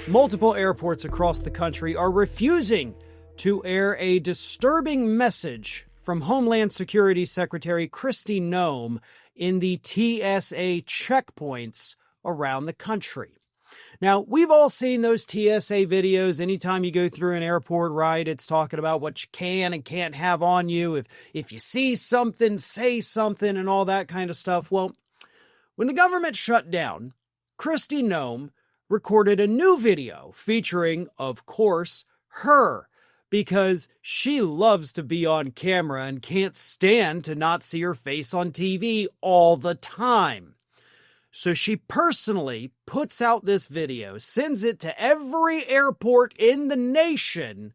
Multiple airports across the country are refusing to air a disturbing message from Homeland Security Secretary Kristi Noem in the TSA checkpoints around the country. Now, we've all seen those TSA videos. Anytime you go through an airport, right, it's talking about what you can and can't have on you. If you see something, say something, and all that kind of stuff. Well, when the government shut down, Kristi Noem recorded a new video featuring, of course, her, because she loves to be on camera and can't stand to not see her face on TV all the time. So she personally puts out this video, sends it to every airport in the nation,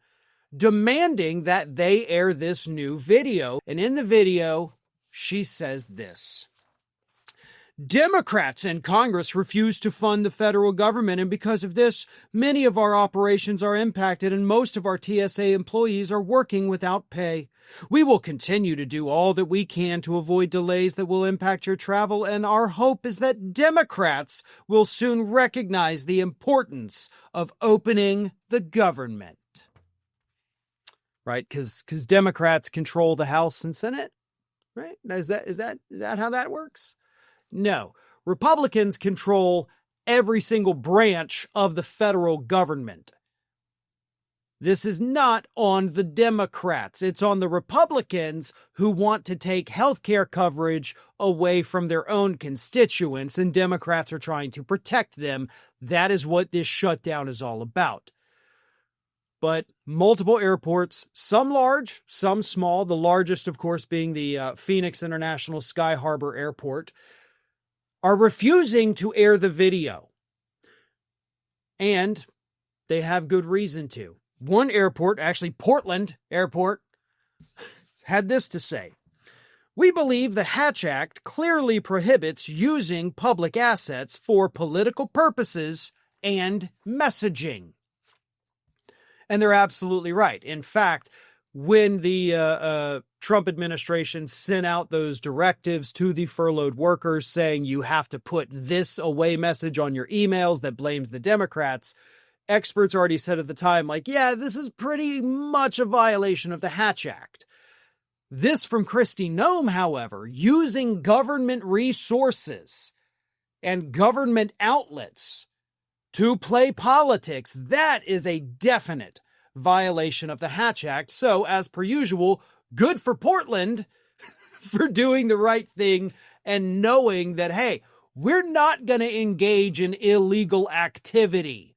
demanding that they air this new video. And in the video, she says this: Democrats in Congress refuse to fund the federal government, and because of this, many of our operations are impacted and most of our TSA employees are working without pay. We will continue to do all that we can to avoid delays that will impact your travel, and our hope is that Democrats will soon recognize the importance of opening the government. Right? Because Democrats control the House and Senate, right? Is that how that works? No, Republicans control every single branch of the federal government. This is not on the Democrats. It's on the Republicans who want to take healthcare coverage away from their own constituents, and Democrats are trying to protect them. That is what this shutdown is all about. But multiple airports, some large, some small, the largest, of course, being the Phoenix International Sky Harbor Airport, are refusing to air the video. And they have good reason to. One airport, actually Portland Airport, had this to say: We believe the Hatch Act clearly prohibits using public assets for political purposes and messaging. And they're absolutely right. In fact, when the Trump administration sent out those directives to the furloughed workers saying you have to put this away message on your emails that blames the Democrats, experts already said at the time, like, yeah, this is pretty much a violation of the Hatch Act. This from Kristi Noem, however, using government resources and government outlets to play politics, that is a definite violation of the Hatch Act. So, as per usual, good for Portland for doing the right thing and knowing that, hey, we're not going to engage in illegal activity.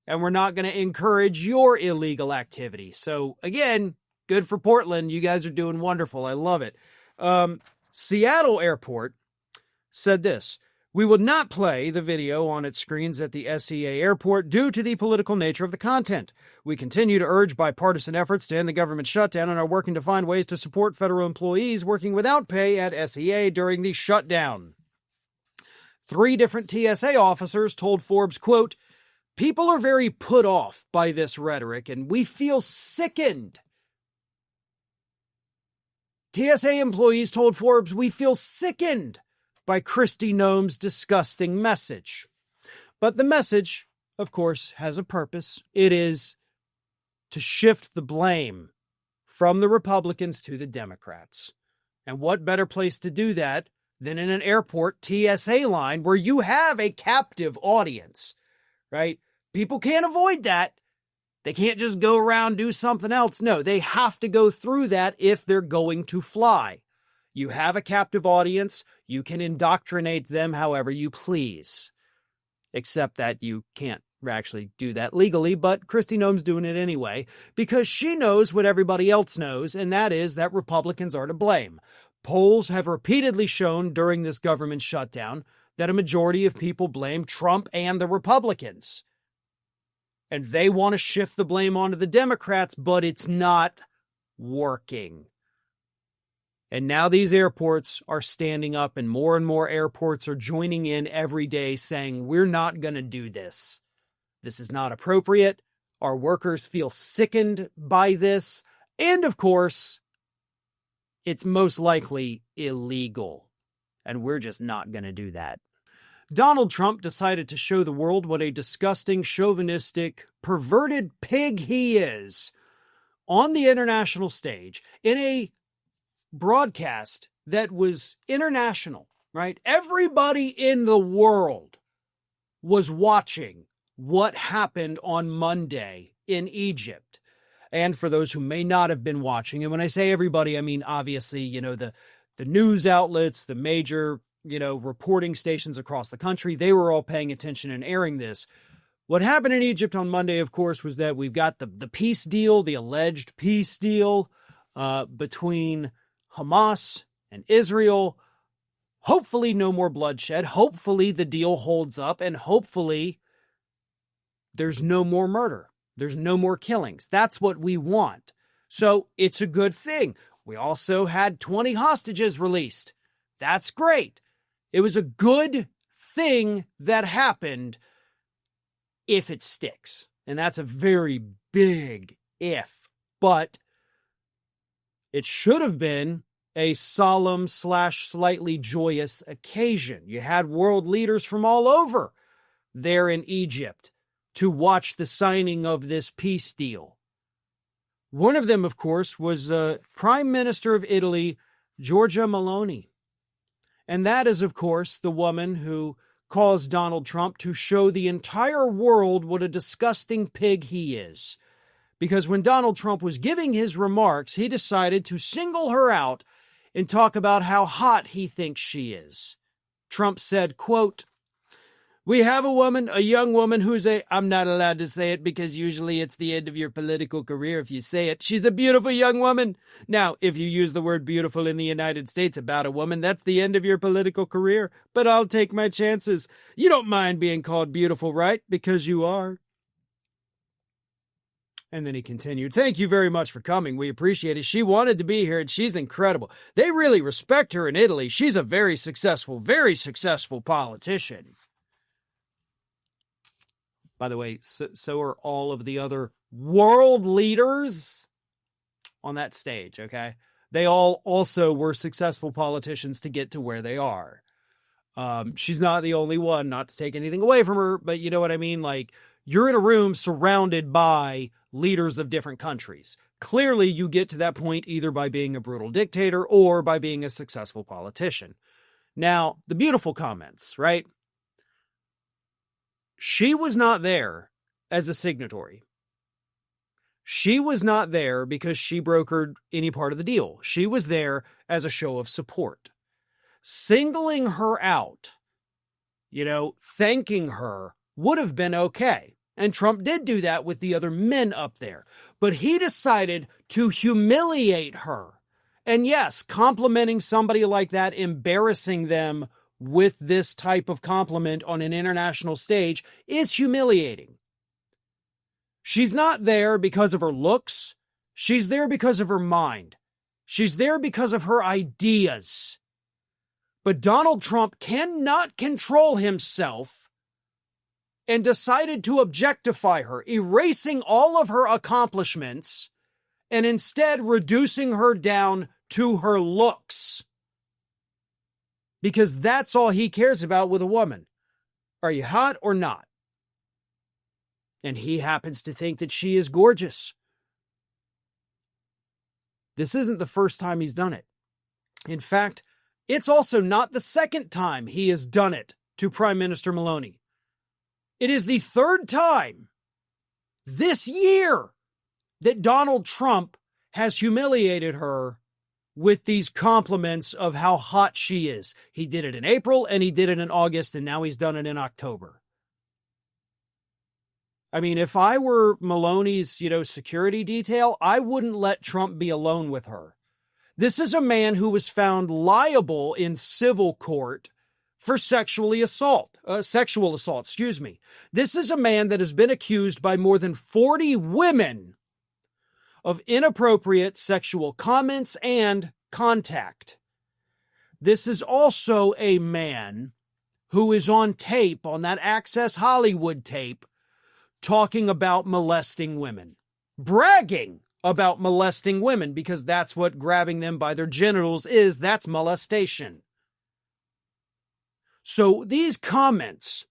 And we're not going to encourage your illegal activity. So, again, good for Portland. You guys are doing wonderful. I love it. Seattle Airport said this: We will not play the video on its screens at the SEA airport due to the political nature of the content. We continue to urge bipartisan efforts to end the government shutdown and are working to find ways to support federal employees working without pay at SEA during the shutdown. 3 different TSA officers told Forbes, quote, People are very put off by this rhetoric and we feel sickened. TSA employees told Forbes, we feel sickened by Kristi Noem's disgusting message. But the message, of course, has a purpose. It is to shift the blame from the Republicans to the Democrats. And what better place to do that than in an airport TSA line where you have a captive audience, right? People can't avoid that. They can't just go around, do something else. No, they have to go through that if they're going to fly. You have a captive audience. You can indoctrinate them however you please. Except that you can't actually do that legally, but Kristi Noem's doing it anyway because she knows what everybody else knows, and that is that Republicans are to blame. Polls have repeatedly shown during this government shutdown that a majority of people blame Trump and the Republicans. And they want to shift the blame onto the Democrats, but it's not working. And now these airports are standing up and more airports are joining in every day saying, we're not going to do this. This is not appropriate. Our workers feel sickened by this. And of course, it's most likely illegal. And we're just not going to do that. Donald Trump decided to show the world what a disgusting, chauvinistic, perverted pig he is on the international stage in a broadcast that was international, right? Everybody in the world was watching what happened on Monday in Egypt. And for those who may not have been watching, and when I say everybody, I mean, obviously, the news outlets, the major, reporting stations across the country, they were all paying attention and airing this. What happened in Egypt on Monday, of course, was that we've got the peace deal, the alleged peace deal between Hamas and Israel. Hopefully no more bloodshed. Hopefully the deal holds up, and hopefully there's no more murder. There's no more killings. That's what we want. So it's a good thing. We also had 20 hostages released. That's great. It was a good thing that happened if it sticks. And that's a very big if. But it should have been a solemn / slightly joyous occasion. You had world leaders from all over there in Egypt to watch the signing of this peace deal. One of them, of course, was Prime Minister of Italy, Giorgia Meloni. And that is, of course, the woman who caused Donald Trump to show the entire world what a disgusting pig he is. Because when Donald Trump was giving his remarks, he decided to single her out and talk about how hot he thinks she is. Trump said, quote, "We have a young woman who's I'm not allowed to say it because usually it's the end of your political career if you say it. She's a beautiful young woman. Now, if you use the word beautiful in the United States about a woman, that's the end of your political career. But I'll take my chances. You don't mind being called beautiful, right? Because you are." And then he continued, "Thank you very much for coming. We appreciate it. She wanted to be here and she's incredible. They really respect her in Italy. She's a very successful politician." By the way, so are all of the other world leaders on that stage, okay? They all also were successful politicians to get to where they are. She's not the only one, not to take anything away from her, but you know what I mean? Like, you're in a room surrounded by leaders of different countries. Clearly, you get to that point either by being a brutal dictator or by being a successful politician. Now, the beautiful comments, right? She was not there as a signatory. She was not there because she brokered any part of the deal. She was there as a show of support. Singling her out, thanking her would have been okay. And Trump did do that with the other men up there. But he decided to humiliate her. And yes, complimenting somebody like that, embarrassing them with this type of compliment on an international stage is humiliating. She's not there because of her looks. She's there because of her mind. She's there because of her ideas. But Donald Trump cannot control himself and decided to objectify her, erasing all of her accomplishments and instead reducing her down to her looks. Because that's all he cares about with a woman. Are you hot or not? And he happens to think that she is gorgeous. This isn't the first time he's done it. In fact, it's also not the second time he has done it to Prime Minister Meloni. It is the third time this year that Donald Trump has humiliated her with these compliments of how hot she is. He did it in April and he did it in August, and now he's done it in October. I mean, if I were Meloni's, security detail, I wouldn't let Trump be alone with her. This is a man who was found liable in civil court for sexual assault. This is a man that has been accused by more than 40 women of inappropriate sexual comments and contact. This is also a man who is on tape, on that Access Hollywood tape, talking about molesting women, bragging about molesting women, because that's what grabbing them by their genitals is. That's molestation. So these comments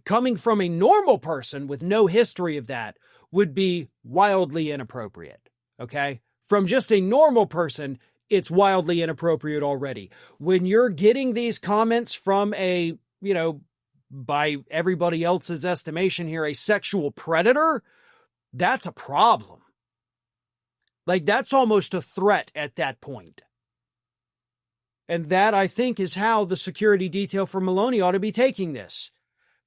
coming from a normal person with no history of that would be wildly inappropriate. Okay? From just a normal person, it's wildly inappropriate already. When you're getting these comments from a, by everybody else's estimation here, a sexual predator, that's a problem. Like, that's almost a threat at that point. And that, I think, is how the security detail for Maloney ought to be taking this.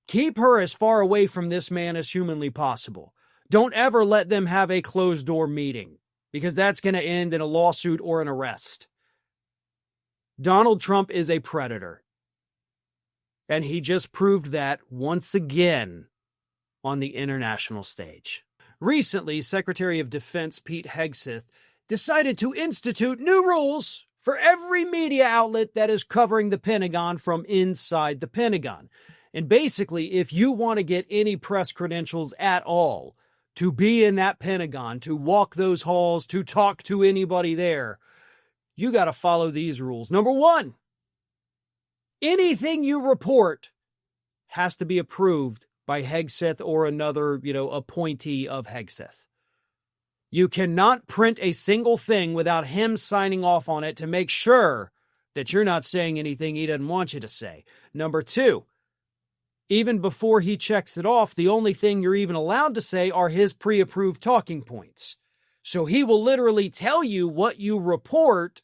Keep her as far away from this man as humanly possible. Don't ever let them have a closed-door meeting, because that's going to end in a lawsuit or an arrest. Donald Trump is a predator. And he just proved that once again on the international stage. Recently, Secretary of Defense Pete Hegseth decided to institute new rules for every media outlet that is covering the Pentagon from inside the Pentagon. And basically, if you want to get any press credentials at all to be in that Pentagon, to walk those halls, to talk to anybody there, you got to follow these rules. Number one, anything you report has to be approved by Hegseth or another, appointee of Hegseth. You cannot print a single thing without him signing off on it to make sure that you're not saying anything he doesn't want you to say. Number two, even before he checks it off, the only thing you're even allowed to say are his pre-approved talking points. So he will literally tell you what you report,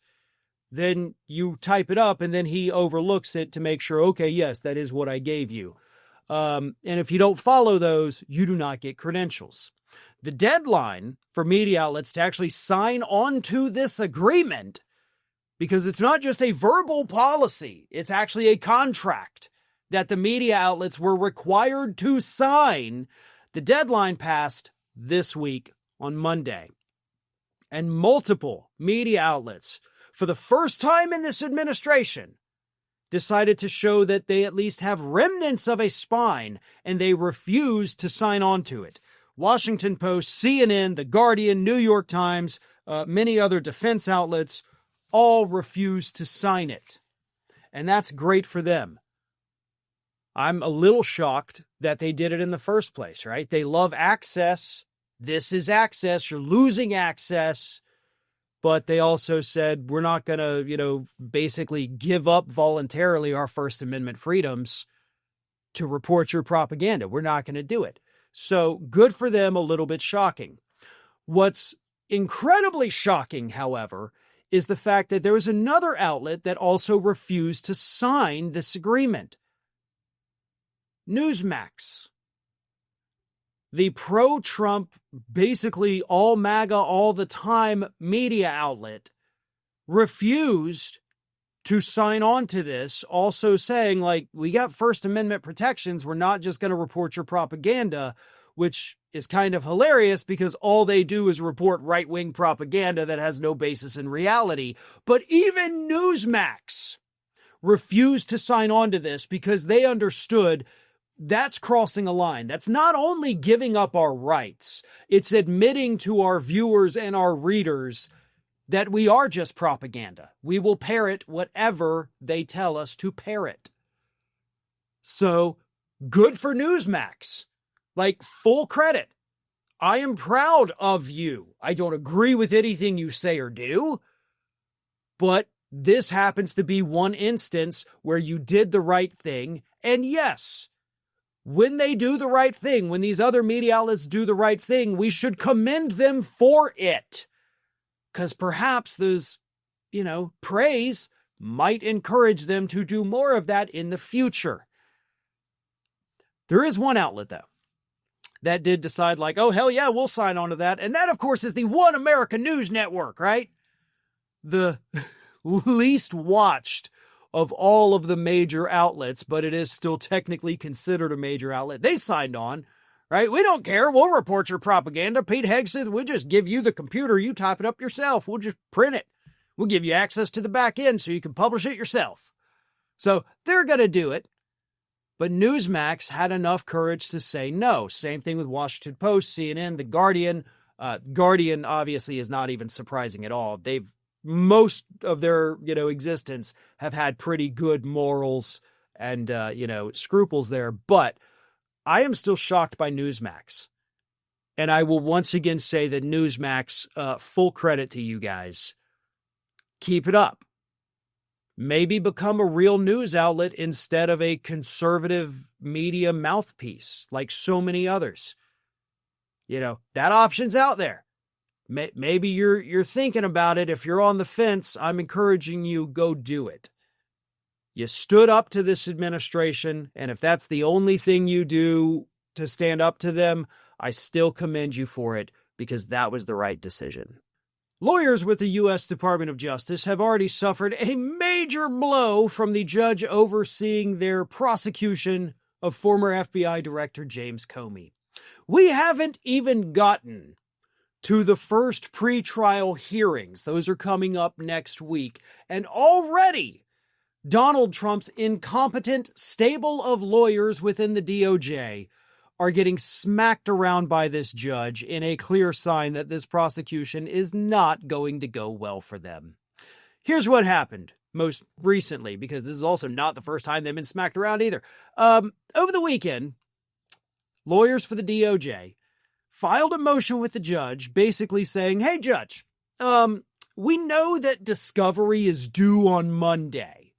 then you type it up, and then he overlooks it to make sure, okay, yes, that is what I gave you. And if you don't follow those, you do not get credentials. The deadline for media outlets to actually sign on to this agreement, because it's not just a verbal policy, it's actually a contract that the media outlets were required to sign. The deadline passed this week on Monday. And multiple media outlets, for the first time in this administration, decided to show that they at least have remnants of a spine, and they refuse to sign on to it. Washington Post, CNN, The Guardian, New York Times, many other defense outlets, all refuse to sign it. And that's great for them. I'm a little shocked that they did it in the first place, right? They love access. This is access. You're losing access. But they also said, we're not going to, basically give up voluntarily our First Amendment freedoms to report your propaganda. We're not going to do it. So good for them, a little bit shocking. What's incredibly shocking, however, is the fact that there was another outlet that also refused to sign this agreement. Newsmax. The pro-Trump, basically all MAGA all the time media outlet refused to sign on to this, also saying, we got First Amendment protections. We're not just going to report your propaganda, which is kind of hilarious because all they do is report right-wing propaganda that has no basis in reality. But even Newsmax refused to sign on to this because they understood that's crossing a line. That's not only giving up our rights, it's admitting to our viewers and our readers that we are just propaganda. We will parrot whatever they tell us to parrot. So, good for Newsmax. Full credit. I am proud of you. I don't agree with anything you say or do, but this happens to be one instance where you did the right thing. And yes, when they do the right thing, when these other media outlets do the right thing, we should commend them for it. Because perhaps those, praise might encourage them to do more of that in the future. There is one outlet, though, that did decide oh, hell yeah, we'll sign on to that. And that, of course, is the One America News Network, right? The least watched of all of the major outlets, but it is still technically considered a major outlet. They signed on, right? We don't care. We'll report your propaganda. Pete Hegseth, we'll just give you the computer. You type it up yourself. We'll just print it. We'll give you access to the back end so you can publish it yourself. So they're going to do it. But Newsmax had enough courage to say no. Same thing with Washington Post, CNN, The Guardian. Guardian obviously is not even surprising at all. Most of their, existence have had pretty good morals and scruples there. But I am still shocked by Newsmax. And I will once again say that Newsmax, full credit to you guys. Keep it up. Maybe become a real news outlet instead of a conservative media mouthpiece like so many others. That option's out there. Maybe you're thinking about it. If you're on the fence, I'm encouraging you, go do it. You stood up to this administration, and if that's the only thing you do to stand up to them, I still commend you for it, because that was the right decision. Lawyers with the U.S. Department of Justice have already suffered a major blow from the judge overseeing their prosecution of former FBI Director James Comey. We haven't even gotten to the first pretrial hearings. Those are coming up next week. And already, Donald Trump's incompetent stable of lawyers within the DOJ are getting smacked around by this judge in a clear sign that this prosecution is not going to go well for them. Here's what happened most recently, because this is also not the first time they've been smacked around either. Over the weekend, lawyers for the DOJ filed a motion with the judge basically saying, hey, judge, we know that discovery is due on Monday.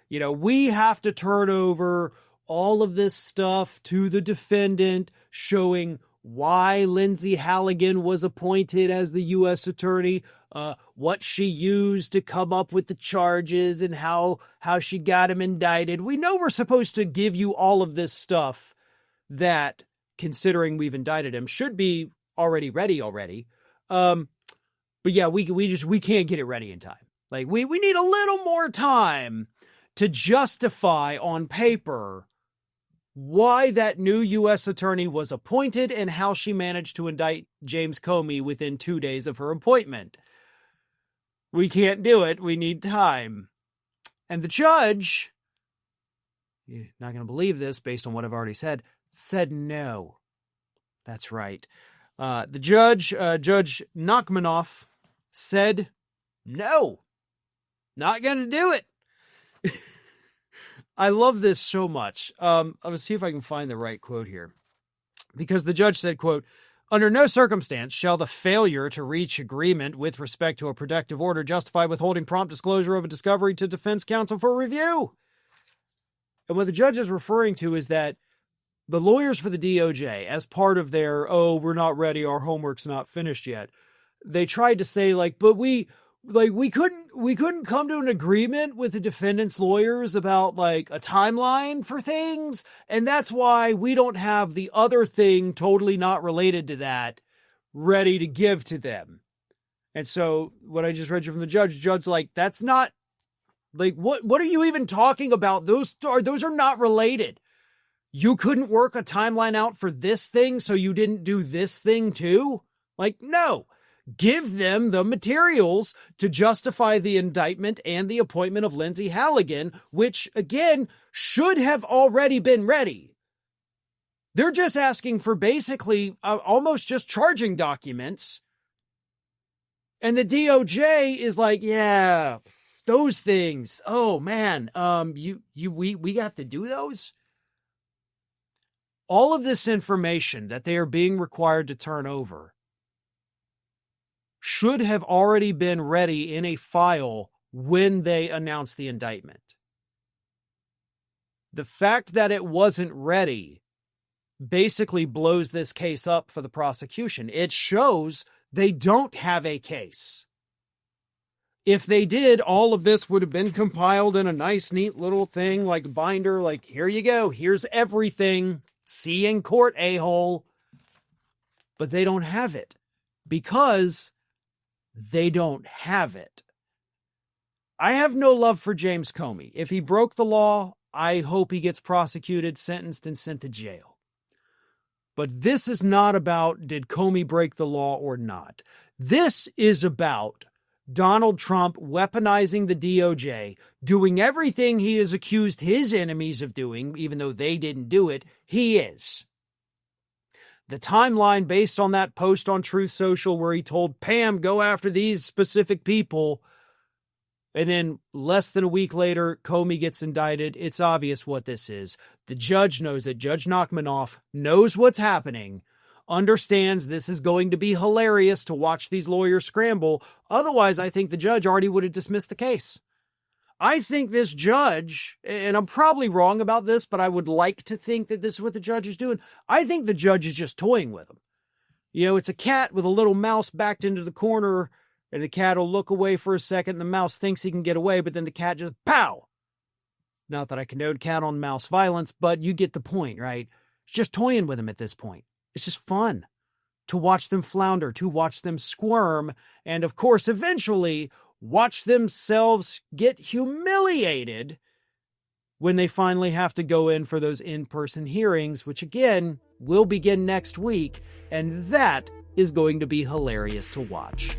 We have to turn over all of this stuff to the defendant, showing why Lindsay Halligan was appointed as the U.S. attorney, what she used to come up with the charges, and how she got him indicted. We know we're supposed to give you all of this stuff that, considering we've indicted him, should be ready already. But yeah, we can't get it ready in time. Like, we need a little more time to justify on paper why that new U.S. attorney was appointed and how she managed to indict James Comey within 2 days of her appointment. We can't do it. We need time. And the judge, you're not going to believe this based on what I've already said no. That's right. The judge, Judge Nachmanoff, said no. Not going to do it. I love this so much. I'm going to see if I can find the right quote here. Because the judge said, quote, under no circumstance shall the failure to reach agreement with respect to a protective order justify withholding prompt disclosure of a discovery to defense counsel for review. And what the judge is referring to is that the lawyers for the DOJ, as part of their, we're not ready, our homework's not finished yet, they tried to say, but we couldn't come to an agreement with the defendant's lawyers about a timeline for things. And that's why we don't have the other thing totally not related to that ready to give to them. And so what I just read you from the judge's like, that's not what are you even talking about? Those are not related. You couldn't work a timeline out for this thing, so you didn't do this thing too? No. Give them the materials to justify the indictment and the appointment of Lindsay Halligan, which, again, should have already been ready. They're just asking for basically almost just charging documents. And the DOJ is like, yeah, those things. Oh, man, we have to do those? All of this information that they are being required to turn over should have already been ready in a file when they announced the indictment. The fact that it wasn't ready basically blows this case up for the prosecution. It shows they don't have a case. If they did, all of this would have been compiled in a nice, neat little thing like binder, here you go, here's everything, see in court, a-hole. But they don't have it because they don't have it. I have no love for James Comey. If he broke the law, I hope he gets prosecuted, sentenced, and sent to jail. But this is not about did Comey break the law or not. This is about Donald Trump weaponizing the DOJ, doing everything he has accused his enemies of doing, even though they didn't do it, he is. The timeline based on that post on Truth Social where he told Pam, go after these specific people, And then less than a week later, Comey gets indicted. It's obvious what this is. The judge knows it. Judge Nachmanoff knows what's happening, understands this is going to be hilarious to watch these lawyers scramble. Otherwise, I think the judge already would have dismissed the case. I think this judge, and I'm probably wrong about this, but I would like to think that this is what the judge is doing. I think the judge is just toying with him. You know, it's a cat with a little mouse backed into the corner, and the cat will look away for a second. The mouse thinks he can get away, but then the cat just pow. Not that I condone cat on mouse violence, but you get the point, right? It's just toying with him at this point. It's just fun to watch them flounder, to watch them squirm, and of course, eventually watch themselves get humiliated when they finally have to go in for those in-person hearings, which again will begin next week, and that is going to be hilarious to watch.